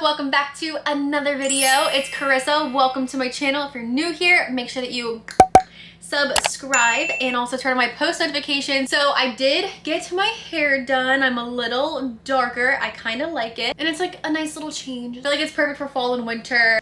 welcome back to another video. It's Karissa. Welcome to my channel. If you're new here, make sure that you subscribe and also turn on my post notifications. So I did get my hair done. I'm a little darker. I kind of like it, and it's like a nice little change. I feel like it's perfect for fall and winter.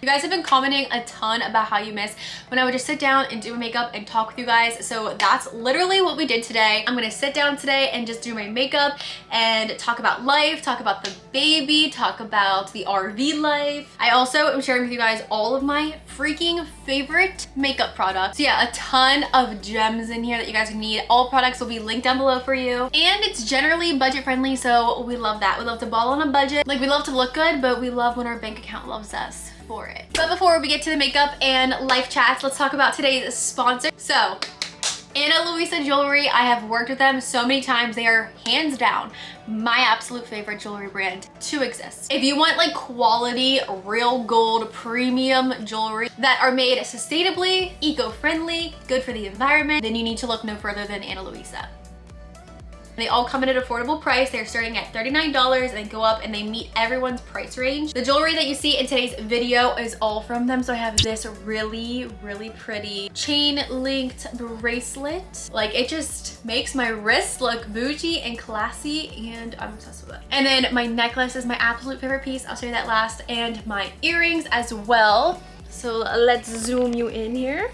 You guys have been commenting a ton about how you miss when I would just sit down and do my makeup and talk with you guys. So that's literally what we did today. I'm gonna sit down today and just do my makeup and talk about life, talk about the baby, talk about the RV life. I also am sharing with you guys all of my freaking favorite makeup products. So yeah, a ton of gems in here that you guys need. All products will be linked down below for you. And it's generally budget friendly, so we love that. We love to ball on a budget. Like, we love to look good, but we love when our bank account loves us for it. But before we get to the makeup and life chats, let's talk about today's sponsor. So Luisa Jewelry, I have worked with them so many times. They are hands down my absolute favorite jewelry brand to exist. If you want like quality, real gold, premium jewelry that are made sustainably, eco-friendly, good for the environment, then you need to look no further than Luisa. They all come in at an affordable price. They're starting at $39 and they go up and they meet everyone's price range. The jewelry that you see in today's video is all from them. So I have this really pretty chain linked bracelet. Like, it just makes my wrist look bougie and classy, and I'm obsessed with it. And then my necklace is my absolute favorite piece. I'll show you that last. And my earrings as well. So let's zoom you in here.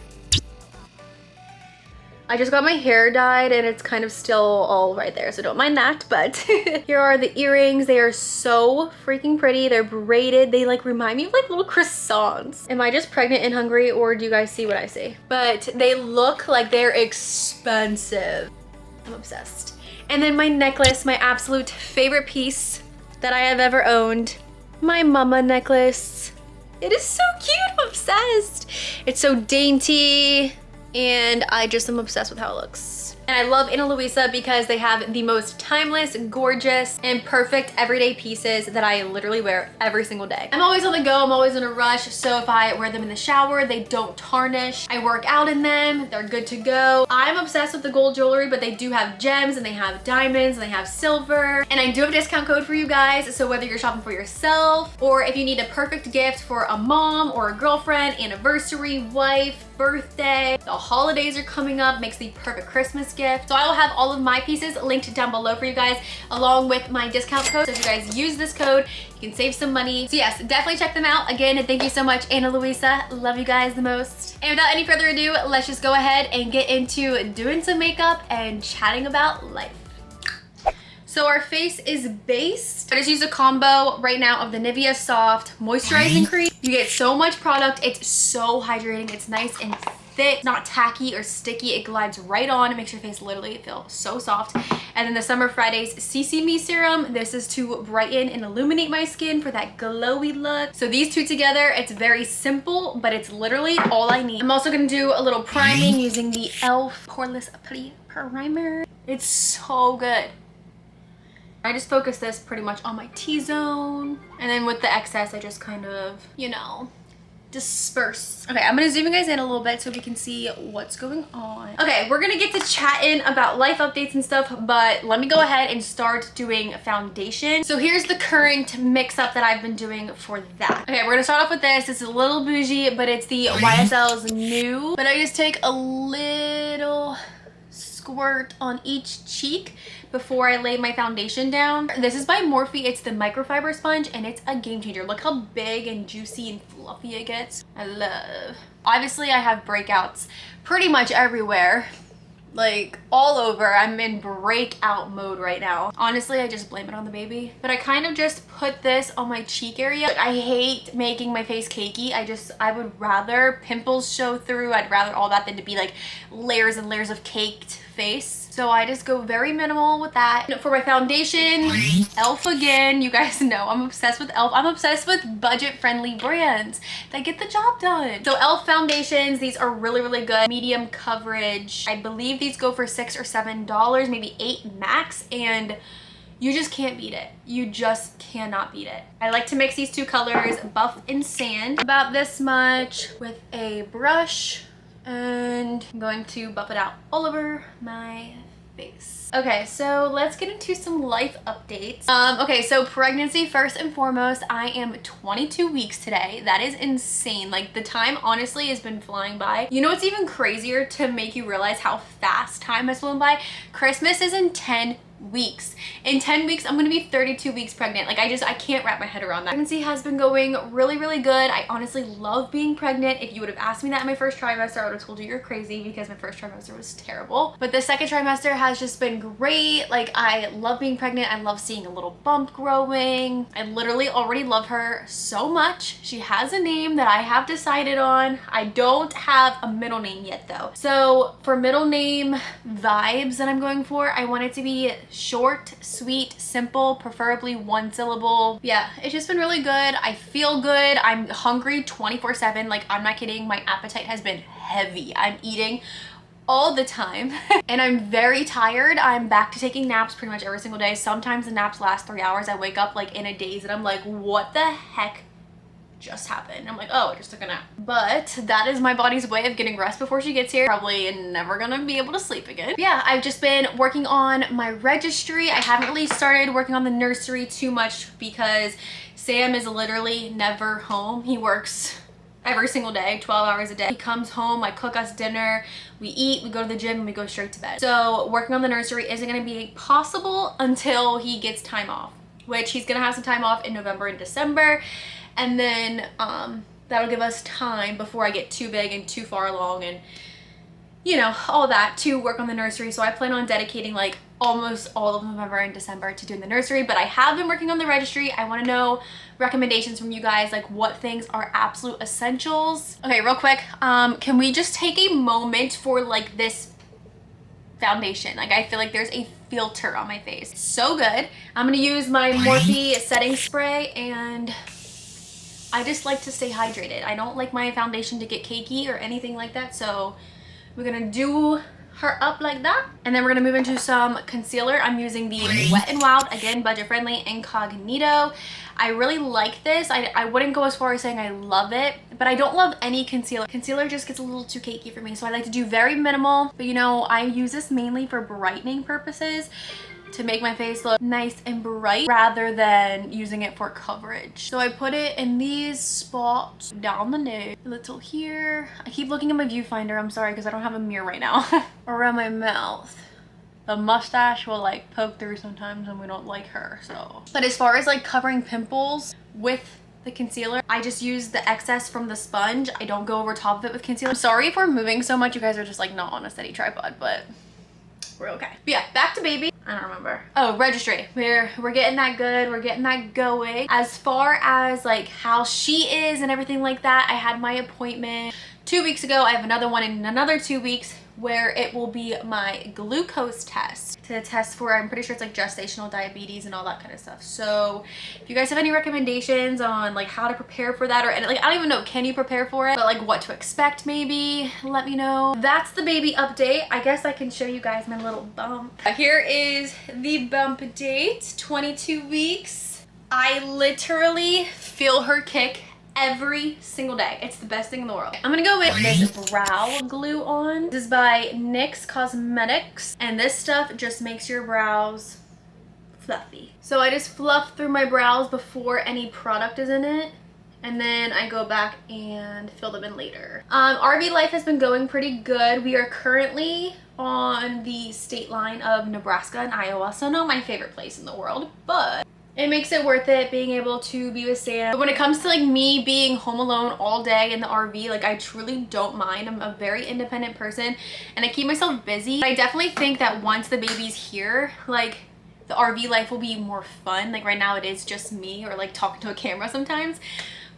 I just got my hair dyed and it's kind of still all right there, so don't mind that. But here are the earrings. They are so freaking pretty. They're braided. They like remind me of like little croissants. Am I just pregnant and hungry, or do you guys see what I see? But they look like they're expensive. I'm obsessed. And then my necklace, my absolute favorite piece that I have ever owned. My mama necklace. It is so cute. I'm obsessed. It's so dainty, and I just am obsessed with how it looks. And I love Luisa because they have the most timeless, gorgeous, and perfect everyday pieces that I literally wear every single day. I'm always on the go, I'm always in a rush, so if I wear them in the shower, they don't tarnish. I work out in them, they're good to go. I'm obsessed with the gold jewelry, but they do have gems, and they have diamonds, and they have silver. And I do have a discount code for you guys, so whether you're shopping for yourself, or if you need a perfect gift for a mom or a girlfriend, anniversary, wife, birthday, the holidays are coming up, makes the perfect Christmas gift. So I will have all of my pieces linked down below for you guys, along with my discount code. So if you guys use this code, you can save some money. So yes, definitely check them out. Again, and thank you so much, Luisa. Love you guys the most. And without any further ado, let's just go ahead and get into doing some makeup and chatting about life. So our face is based. I just used a combo right now of the Nivea Soft Moisturizing Cream. You get so much product. It's so hydrating. It's nice and thick, not tacky or sticky. It glides right on. It makes your face literally feel so soft. And then the Summer Fridays CC Me Serum. This is to brighten and illuminate my skin for that glowy look. So these two together, it's very simple, but it's literally all I need. I'm also gonna do a little priming using the e.l.f. Poreless Primer. It's so good. I just focus this pretty much on my T-zone, and then with the excess I just kind of, you know, disperse. Okay, I'm gonna zoom you guys in a little bit so we can see what's going on. Okay, we're gonna get to chatting about life updates and stuff, but let me go ahead and start doing foundation. So here's the current mix-up that I've been doing for that. Okay, we're gonna start off with this. This is a little bougie, but it's the YSL's New. But I just take a little squirt on each cheek before I lay my foundation down. This is by Morphe. It's the microfiber sponge, and it's a game changer. Look how big and juicy and fluffy it gets. I love. Obviously, I have breakouts pretty much everywhere. Like all over. I'm in breakout mode right now. Honestly, I just blame it on the baby. But I kind of just put this on my cheek area. Like, I hate making my face cakey. I would rather pimples show through. I'd rather all that than to be like layers and layers of caked face. So I just go very minimal with that. For my foundation, e.l.f. again. You guys know I'm obsessed with e.l.f. I'm obsessed with budget-friendly brands that get the job done. So e.l.f. foundations, these are really good. Medium coverage. I believe these go for $6 or $7, maybe $8 max, and you just can't beat it. You just cannot beat it. I like to mix these two colors, Buff and Sand, about this much with a brush, and I'm going to buff it out all over my face. Okay, so let's get into some life updates. Okay, so pregnancy first and foremost. I am 22 weeks today. That is insane. Like, the time honestly has been flying by. You know what's even crazier to make you realize how fast time has flown by? Christmas is in 10 weeks. In 10 weeks, I'm gonna be 32 weeks pregnant. Like, I can't wrap my head around that. Pregnancy has been going really, really good. I honestly love being pregnant. If you would have asked me that in my first trimester, I would have told you you're crazy because my first trimester was terrible. But the second trimester has just been great. Like, I love being pregnant. I love seeing a little bump growing. I literally already love her so much. She has a name that I have decided on. I don't have a middle name yet though. So for middle name vibes that I'm going for, I want it to be short, sweet, simple, preferably one syllable. Yeah, it's just been really good. I feel good. I'm hungry 24/7. Like, I'm not kidding. My appetite has been heavy. I'm eating all the time and I'm very tired. I'm back to taking naps pretty much every single day. Sometimes the naps last 3 hours. I wake up like in a daze and I'm like, what the heck just happened? I'm like, oh, I just took a nap. But that is my body's way of getting rest before she gets here. Probably never gonna be able to sleep again. But yeah, I've just been working on my registry. I haven't really started working on the nursery too much because Sam is literally never home. He works every single day, 12 hours a day. He comes home, I cook us dinner, we eat, we go to the gym, and we go straight to bed. So working on the nursery isn't gonna be possible until he gets time off, which he's gonna have some time off in November and December. And then that'll give us time before I get too big and too far along and, you know, all that to work on the nursery. So I plan on dedicating like almost all of November and December to doing the nursery, but I have been working on the registry. I want to know recommendations from you guys, like what things are absolute essentials. Okay, real quick, can we just take a moment for like this foundation? Like, I feel like there's a filter on my face. So good. I'm gonna use my Morphe setting spray, and I just like to stay hydrated. I don't like my foundation to get cakey or anything like that, so we're gonna do her up like that. And then we're gonna move into some concealer. I'm using the Wet n Wild, again, budget friendly, Incognito. I really like this. I wouldn't go as far as saying I love it, but I don't love any concealer. Concealer just gets a little too cakey for me, so I like to do very minimal. But you know, I use this mainly for brightening purposes, to make my face look nice and bright rather than using it for coverage. So I put it in these spots down the nose, a little here. I keep looking at my viewfinder, I'm sorry, because I don't have a mirror right now. Around my mouth. The mustache will like poke through sometimes and we don't like her, so. But as far as like covering pimples with the concealer, I just use the excess from the sponge. I don't go over top of it with concealer. I'm sorry if we're moving so much. You guys are just like not on a steady tripod, but we're okay. But yeah, back to baby. I don't remember. Oh, registry. We're getting that good. We're getting that going. As far as like how she is and everything like that, I had my appointment 2 weeks ago. I have another one in another 2 weeks where it will be my glucose test to test for, I'm pretty sure it's like gestational diabetes and all that kind of stuff. So if you guys have any recommendations on like how to prepare for that, or like, I don't even know, can you prepare for it, but like what to expect, maybe let me know. That's the baby update. I guess I can show you guys my little bump. Here is the bump date, 22 weeks. I literally feel her kick every single day. It's the best thing in the world. I'm gonna go with this brow glue on. This is by NYX Cosmetics, and this stuff just makes your brows fluffy. So I just fluff through my brows before any product is in it, and then I go back and fill them in later. RV life has been going pretty good. We are currently on the state line of Nebraska and Iowa, so not my favorite place in the world, but it makes it worth it being able to be with Sam. But when it comes to like me being home alone all day in the RV, like I truly don't mind. I'm a very independent person and I keep myself busy. But I definitely think that once the baby's here, like the RV life will be more fun. Like right now it is just me or like talking to a camera sometimes.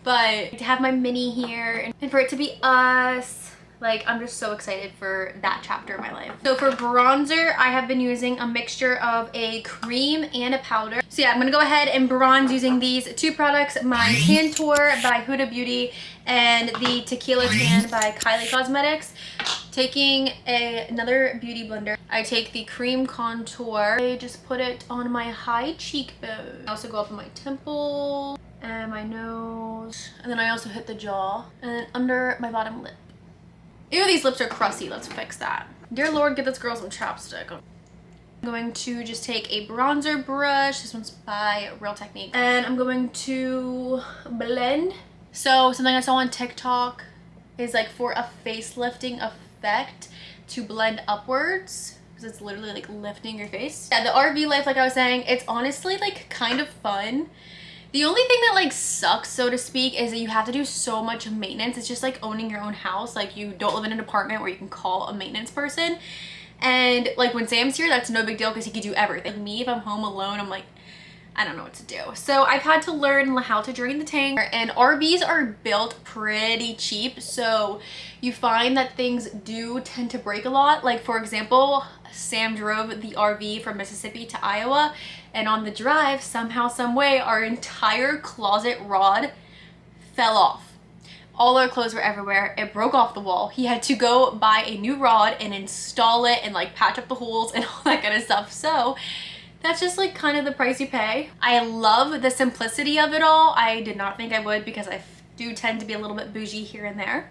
But to have my mini here and for it to be us, like I'm just so excited for that chapter of my life. So for bronzer, I have been using a mixture of a cream and a powder. So yeah, I'm gonna go ahead and bronze using these two products, my Tan Tour by Huda Beauty and the Tequila Tan by Kylie Cosmetics. Taking another beauty blender, I take the cream contour. I just put it on my high cheekbone. I also go up on my temple and my nose. And then I also hit the jaw and then under my bottom lip. Ew, these lips are crusty. Let's fix that. Dear Lord, get this girl some chapstick. I'm going to just take a bronzer brush. This one's by Real Technique. And I'm going to blend. So something I saw on TikTok is like for a facelifting effect to blend upwards. Because it's literally like lifting your face. Yeah, the RV life, like I was saying, it's honestly like kind of fun. The only thing that like sucks, so to speak, is that you have to do so much maintenance. It's just like owning your own house. Like you don't live in an apartment where you can call a maintenance person. And like when Sam's here, that's no big deal because he can do everything. Like me, if I'm home alone, I'm like, I don't know what to do. So I've had to learn how to drain the tank, and RVs are built pretty cheap. So you find that things do tend to break a lot. Like for example, Sam drove the RV from Mississippi to Iowa, and on the drive, somehow, some way, our entire closet rod fell off. All our clothes were everywhere. It broke off the wall. He had to go buy a new rod and install it and like patch up the holes and all that kind of stuff. So that's just like kind of the price you pay. I love the simplicity of it all. I did not think I would because I do tend to be a little bit bougie here and there.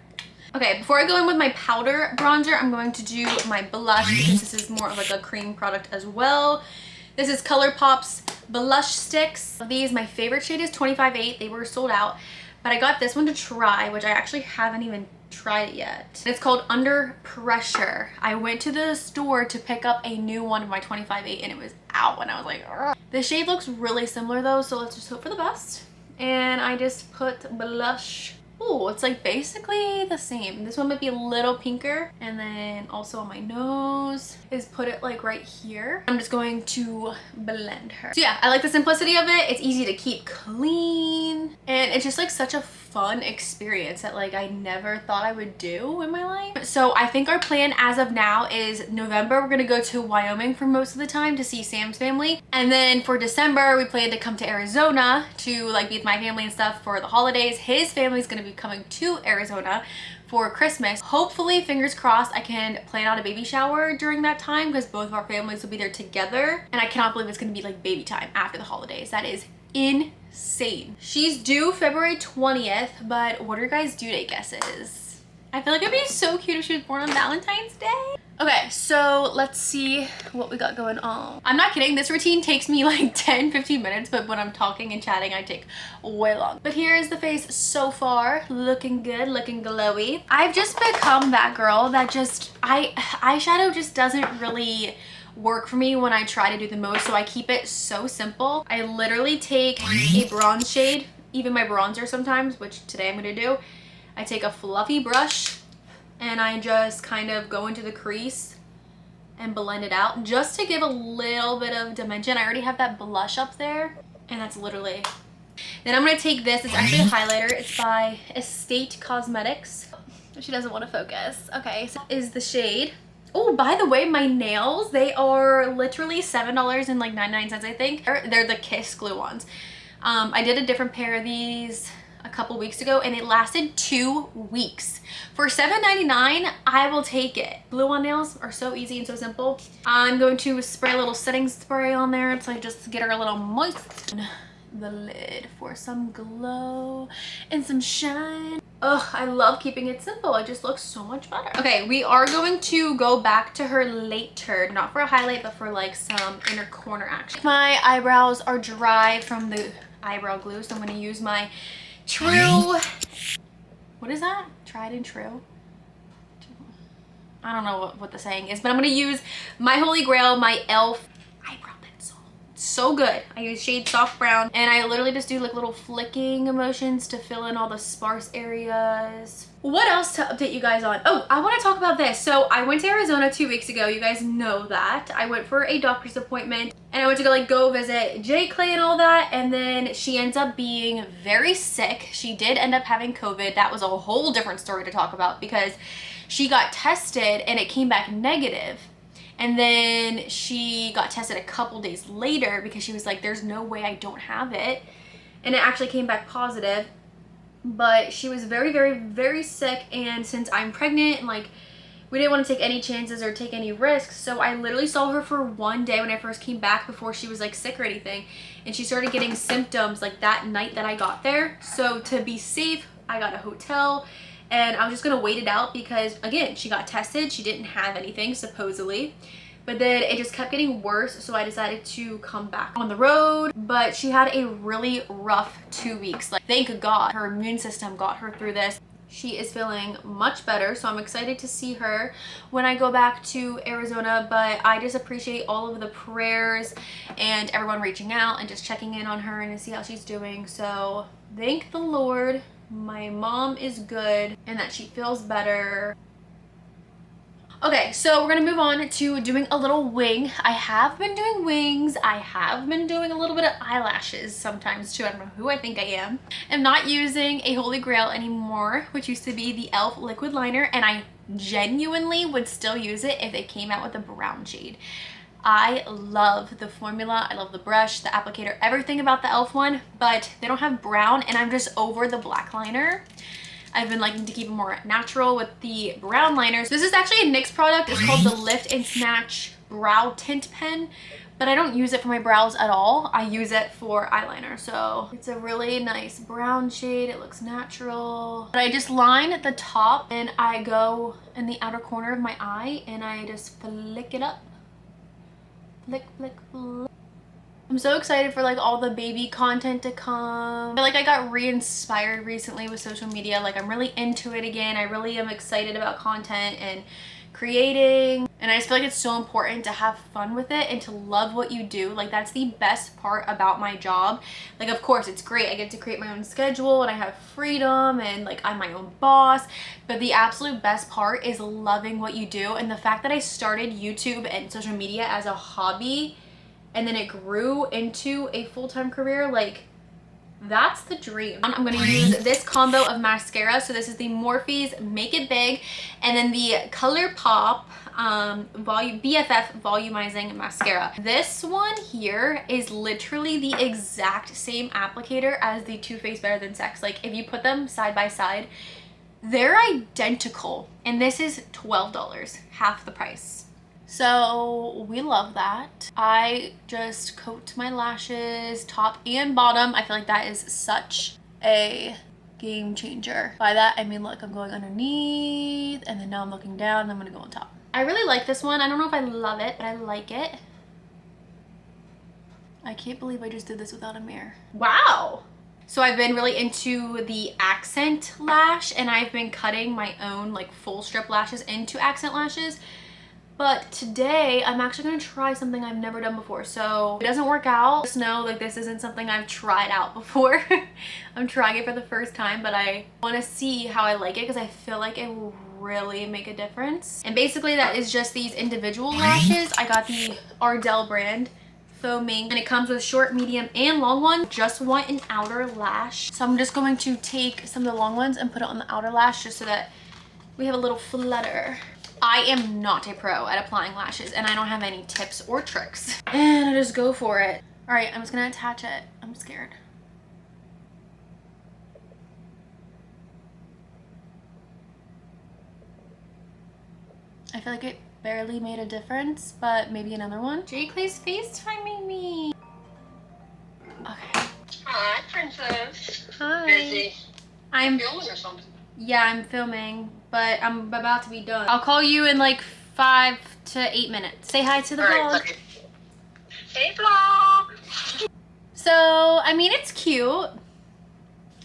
Okay, before I go in with my powder bronzer, I'm going to do my blush because this is more of like a cream product as well. This is ColourPop's blush sticks. These, my favorite shade is 25-8. They were sold out, but I got this one to try, which I actually haven't even tried it yet. It's called Under Pressure. I went to the store to pick up a new one of my 25-8 and it was out, and I was like, ugh. The shade looks really similar though, so let's just hope for the best. And I just put blush. Oh, it's like basically the same. This one might be a little pinker. And then also on my nose is put it like right here. I'm just going to blend her. So yeah, I like the simplicity of it. It's easy to keep clean. And it's just like such a fun experience that like I never thought I would do in my life. So I think our plan as of now is November, we're gonna go to Wyoming for most of the time to see Sam's family. And then for December, we plan to come to Arizona to like be with my family and stuff for the holidays. His family's gonna be coming to Arizona for Christmas. Hopefully, fingers crossed, I can plan out a baby shower during that time because both of our families will be there together. And I cannot believe it's gonna be like baby time after the holidays. That is insane. She's due February 20th, but what are your guys' due date guesses? I feel like it'd be so cute if she was born on Valentine's Day. Okay, so let's see what we got going on. I'm not kidding, this routine takes me like 10-15 minutes, but when I'm talking and chatting, I take way long. But here is the face so far, looking good, looking glowy. I've just become that girl that just, eyeshadow just doesn't really work for me when I try to do the most, so I keep it so simple. I literally take a bronze shade, even my bronzer sometimes, which today I'm gonna do. I take a fluffy brush and I just kind of go into the crease and blend it out just to give a little bit of dimension. I already have that blush up there, and that's literally. Then I'm gonna take this, it's actually a highlighter. It's by Estate Cosmetics. She doesn't want to focus. Okay, so is the shade. Oh, by the way, my nails, they are literally $7.99, I think. They're the Kiss glue ones. I did a different pair of these a couple weeks ago and it lasted 2 weeks. For $7.99, I will take it. Glue on nails are so easy and so simple. I'm going to spray a little setting spray on there to just get her a little moist. The lid for some glow and some shine. Oh, I love keeping it simple. It just looks so much better. Okay, we are going to go back to her later, not for a highlight, but for like some inner corner action. My eyebrows are dry from the eyebrow glue, so I'm going to use my True, what is that? Tried and true? I don't know what the saying is, but I'm going to use my holy grail, my e.l.f. eyebrow pencil. It's so good. I use shade soft brown, and I literally just do like little flicking motions to fill in all the sparse areas. What else to update you guys on? Oh, I want to talk about this. So I went to Arizona 2 weeks ago. You guys know that. I went for a doctor's appointment and I went to go visit J. Clay and all that. And then she ends up being very sick. She did end up having COVID. That was a whole different story to talk about because she got tested and it came back negative. And then she got tested a couple days later because she was like, there's no way I don't have it. And it actually came back positive. But she was very, very, very sick, and since I'm pregnant and like we didn't want to take any chances or take any risks, so I literally saw her for 1 day when I first came back before she was like sick or anything, and she started getting symptoms like that night that I got there. So to be safe, I got a hotel and I was just gonna wait it out because again, she got tested, she didn't have anything supposedly, but then it just kept getting worse, so I decided to come back on the road. But she had a really rough 2 weeks. Like, thank God her immune system got her through this. She is feeling much better, so I'm excited to see her when I go back to Arizona. But I just appreciate all of the prayers and everyone reaching out and just checking in on her and to see how she's doing. So thank the Lord my mom is good and that she feels better. Okay, so we're gonna move on to doing a little wing. I have been doing wings. I have been doing a little bit of eyelashes sometimes too. I don't know who I think I am. I'm not using a holy grail anymore, which used to be the e.l.f. liquid liner, and I genuinely would still use it if it came out with a brown shade. I love the formula, I love the brush, the applicator, everything about the e.l.f. one, but they don't have brown, and I'm just over the black liner. I've been liking to keep it more natural with the brown liners. This is actually a NYX product. It's called the Lift and Snatch Brow Tint Pen, but I don't use it for my brows at all. I use it for eyeliner. So it's a really nice brown shade. It looks natural. But I just line at the top and I go in the outer corner of my eye and I just flick it up. Flick, flick, flick. I'm so excited for like all the baby content to come. I feel like I got re-inspired recently with social media. Like, I'm really into it again. I really am excited about content and creating, and I just feel like it's so important to have fun with it and to love what you do. Like, that's the best part about my job. Like, of course it's great, I get to create my own schedule and I have freedom and like I'm my own boss, but the absolute best part is loving what you do. And the fact that I started YouTube and social media as a hobby and then it grew into a full-time career, like, that's the dream. I'm going to use this combo of mascara. So this is the Morphe's Make It Big and then the ColourPop BFF Volumizing Mascara. This one here is literally the exact same applicator as the Too Faced Better Than Sex. Like, if you put them side by side, they're identical, and this is $12, half the price. So we love that. I just coat my lashes top and bottom. I feel like that is such a game changer. By that I mean, look, I'm going underneath and then now I'm looking down and I'm gonna go on top. I really like this one. I don't know if I love it, but I like it. I can't believe I just did this without a mirror. Wow. So I've been really into the accent lash and I've been cutting my own like full strip lashes into accent lashes. But today I'm actually gonna try something I've never done before. So if it doesn't work out, just know like this isn't something I've tried out before. I'm trying it for the first time, but I wanna see how I like it because I feel like it will really make a difference. And basically that is just these individual lashes. I got the Ardell brand foaming and it comes with short, medium, and long one. Just want an outer lash. So I'm just going to take some of the long ones and put it on the outer lash just so that we have a little flutter. I am not a pro at applying lashes and I don't have any tips or tricks. And I just go for it. All right, I'm just gonna attach it. I'm scared. I feel like it barely made a difference, but maybe another one. Jake, please FaceTiming me. Okay. Hi, princess. Hi. Busy. I'm Filming or something? Yeah, I'm filming, but I'm about to be done. I'll call you in like 5 to 8 minutes. Say hi to the vlog. Right, hey, vlog. So, I mean, it's cute.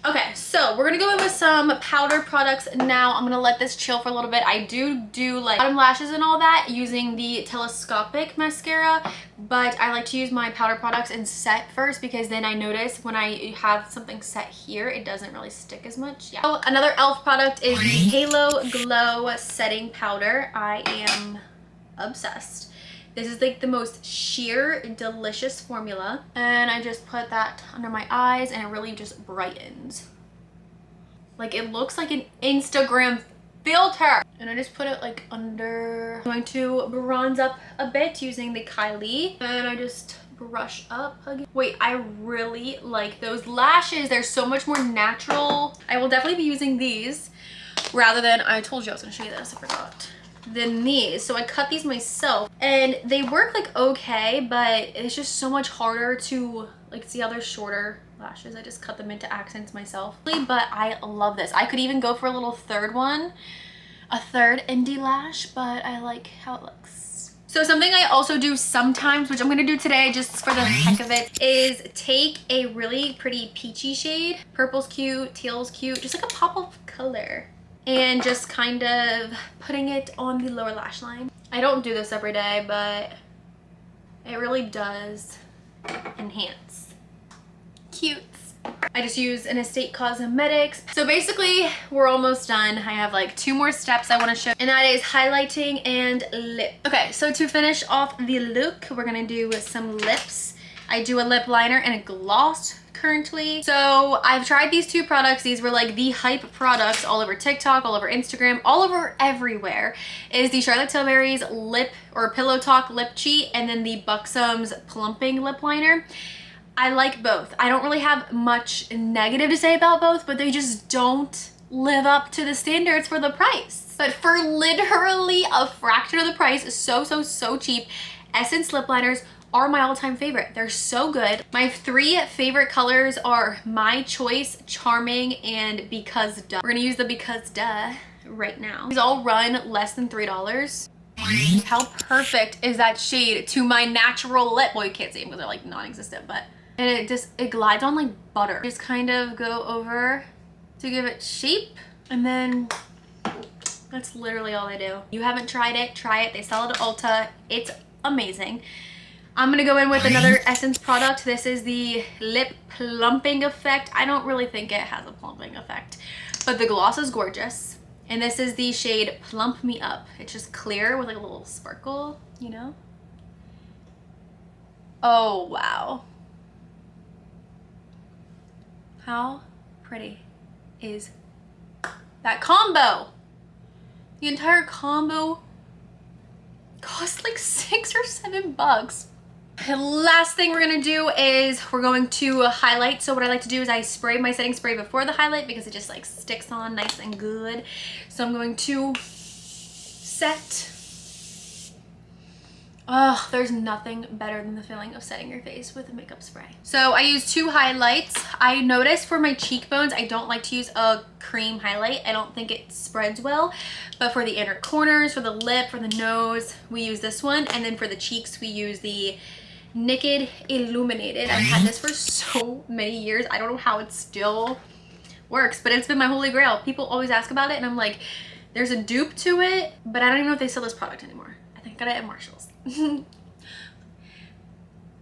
Okay, so we're gonna go in with some powder products now. I'm gonna let this chill for a little bit. I do like bottom lashes and all that using the telescopic mascara, but I like to use my powder products and set first because then I notice when I have something set here, it doesn't really stick as much. Yeah. So another e.l.f. product is the Halo Glow Setting Powder. I am obsessed. This is like the most sheer, delicious formula. And I just put that under my eyes and it really just brightens. Like, it looks like an Instagram filter. And I just put it like under. I'm going to bronze up a bit using the Kylie. And I just brush up again. Wait, I really like those lashes. They're so much more natural. I will definitely be using these rather than, I told you I was gonna show you this, I forgot. Than these. So I cut these myself and they work like okay, but it's just so much harder to like see how they're shorter lashes. I just cut them into accents myself. But I love this. I could even go for a little third one, a third indie lash, but I like how it looks. So something I also do sometimes, which I'm gonna do today just for the heck of it, is take a really pretty peachy shade. Purple's cute, teal's cute, just like a pop of color. And just kind of putting it on the lower lash line. I don't do this every day, but it really does enhance. Cute. I just use an Estate Cosmetics. So basically, we're almost done. I have like 2 more steps I want to show, and that is highlighting and lip. Okay, so to finish off the look, we're gonna do some lips. I do a lip liner and a gloss currently. So I've tried these 2 products. These were like the hype products all over TikTok, all over Instagram, all over everywhere. Is the Charlotte Tilbury's lip or Pillow Talk lip cheat, and then the Buxom's plumping lip liner. I like both. I don't really have much negative to say about both, but they just don't live up to the standards for the price. But for literally a fraction of the price, so cheap, Essence lip liners are my all-time favorite. They're so good. My 3 favorite colors are My Choice, Charming, and Because Duh. We're gonna use the Because Duh right now. These all run less than $3. How perfect is that shade to my natural lip? Well, you can't see them because they're like non-existent, but and it glides on like butter. Just kind of go over to give it shape, and then that's literally all I do. You haven't tried it, try it. They sell it at Ulta. It's amazing. I'm gonna go in with another Essence product. This is the lip plumping effect. I don't really think it has a plumping effect, but the gloss is gorgeous. And this is the shade Plump Me Up. It's just clear with like a little sparkle, you know? Oh, wow. How pretty is that combo? The entire combo cost like $6 or $7. The last thing we're gonna do is we're going to highlight. So what I like to do is I spray my setting spray before the highlight because it just like sticks on nice and good. So I'm going to set. Oh, there's nothing better than the feeling of setting your face with a makeup spray. So I use 2 highlights. I noticed for my cheekbones, I don't like to use a cream highlight. I don't think it spreads well. But for the inner corners, for the lip, for the nose, we use this one. And then for the cheeks, we use the Naked Illuminated. I've had this for so many years. I don't know how it still works, but it's been my holy grail. People always ask about it, and I'm like, there's a dupe to it, but I don't even know if they sell this product anymore. I think I got it at Marshall's. And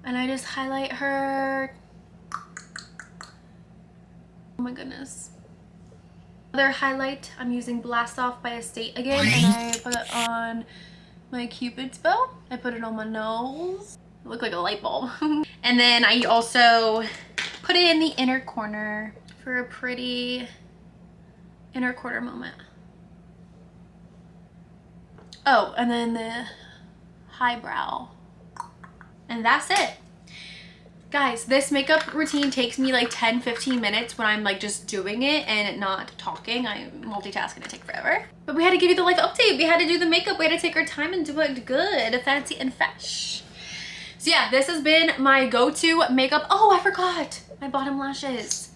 I just highlight her. Oh my goodness. Other highlight, I'm using Blastoff by Estate again, and I put it on my Cupid's bow. I put it on my nose. It looked like a light bulb. And then I also put it in the inner corner for a pretty inner corner moment. Oh, and then the highbrow. And that's it. Guys, this makeup routine takes me like 10-15 minutes when I'm like just doing it and not talking. I'm multitasking, it take forever. But we had to give you the life update. We had to do the makeup. We had to take our time and do it good, fancy and fresh. So yeah, this has been my go-to makeup. Oh, I forgot my bottom lashes.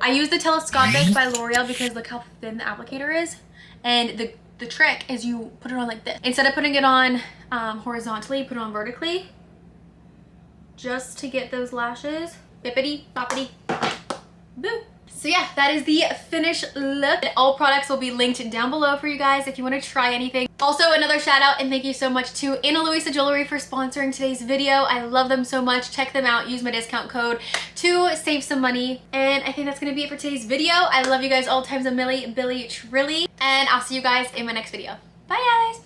I use the Telescopic by L'Oreal because look how thin the applicator is. And the trick is you put it on like this. Instead of putting it on horizontally, put it on vertically. Just to get those lashes. Bippity, boppity, boo. So yeah, that is the finished look. All products will be linked down below for you guys if you want to try anything. Also, another shout out and thank you so much to Luisa Jewelry for sponsoring today's video. I love them so much. Check them out. Use my discount code to save some money. And I think that's going to be it for today's video. I love you guys all times a milli, Billy, Trilly. And I'll see you guys in my next video. Bye guys.